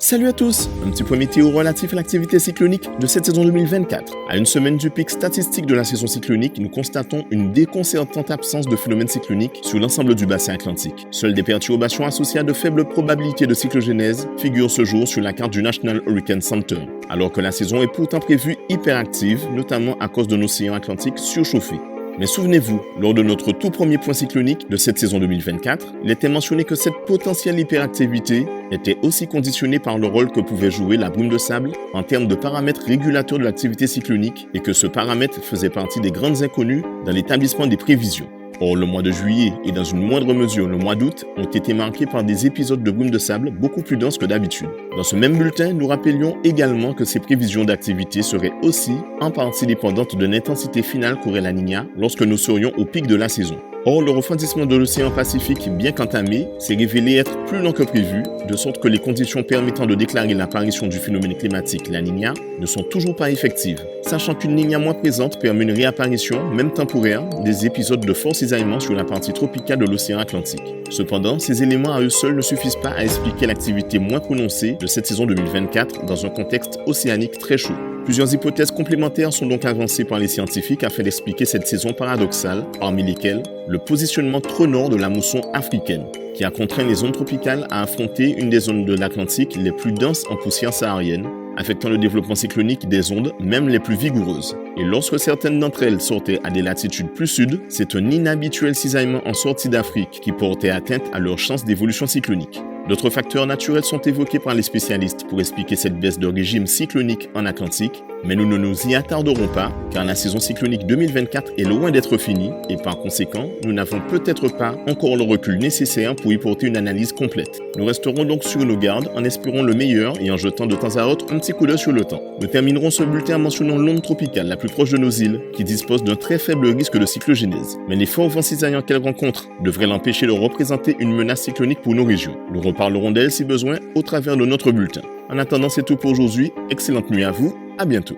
Salut à tous! Un petit point météo relatif à l'activité cyclonique de cette saison 2024. À une semaine du pic statistique de la saison cyclonique, nous constatons une déconcertante absence de phénomènes cycloniques sur l'ensemble du bassin atlantique. Seules des perturbations associées à de faibles probabilités de cyclogénèse figurent ce jour sur la carte du National Hurricane Center, alors que la saison est pourtant prévue hyperactive, notamment à cause de l'océan Atlantique surchauffé. Mais souvenez-vous, lors de notre tout premier point cyclonique de cette saison 2024, il était mentionné que cette potentielle hyperactivité était aussi conditionnée par le rôle que pouvait jouer la brume de sable en termes de paramètres régulateurs de l'activité cyclonique et que ce paramètre faisait partie des grandes inconnues dans l'établissement des prévisions. Or, le mois de juillet et dans une moindre mesure le mois d'août ont été marqués par des épisodes de brume de sable beaucoup plus denses que d'habitude. Dans ce même bulletin, nous rappelions également que ces prévisions d'activité seraient aussi en partie dépendantes de l'intensité finale qu'aurait la Niña lorsque nous serions au pic de la saison. Or, le refroidissement de l'océan Pacifique, bien qu'entamé, s'est révélé être plus lent que prévu, de sorte que les conditions permettant de déclarer l'apparition du phénomène climatique La Niña ne sont toujours pas effectives, sachant qu'une Niña moins présente permet une réapparition, même temporaire, des épisodes de fort cisaillement sur la partie tropicale de l'océan Atlantique. Cependant, ces éléments à eux seuls ne suffisent pas à expliquer l'activité moins prononcée de cette saison 2024 dans un contexte océanique très chaud. Plusieurs hypothèses complémentaires sont donc avancées par les scientifiques afin d'expliquer cette saison paradoxale, parmi lesquelles le positionnement trop nord de la mousson africaine, qui a contraint les zones tropicales à affronter une des zones de l'Atlantique les plus denses en poussière saharienne, affectant le développement cyclonique des ondes, même les plus vigoureuses. Et lorsque certaines d'entre elles sortaient à des latitudes plus sud, c'est un inhabituel cisaillement en sortie d'Afrique qui portait atteinte à leurs chances d'évolution cyclonique. D'autres facteurs naturels sont évoqués par les spécialistes pour expliquer cette baisse de régime cyclonique en Atlantique, mais nous ne nous y attarderons pas car la saison cyclonique 2024 est loin d'être finie et par conséquent, nous n'avons peut-être pas encore le recul nécessaire pour y porter une analyse complète. Nous resterons donc sur nos gardes en espérant le meilleur et en jetant de temps à autre un petit coup d'œil sur le temps. Nous terminerons ce bulletin en mentionnant l'onde tropicale la plus proche de nos îles qui dispose d'un très faible risque de cyclogénèse. Mais les forts vents cisaillants qu'elle rencontre devraient l'empêcher de représenter une menace cyclonique pour nos régions. Nous reparlerons d'elle si besoin au travers de notre bulletin. En attendant, c'est tout pour aujourd'hui. Excellente nuit à vous. À bientôt.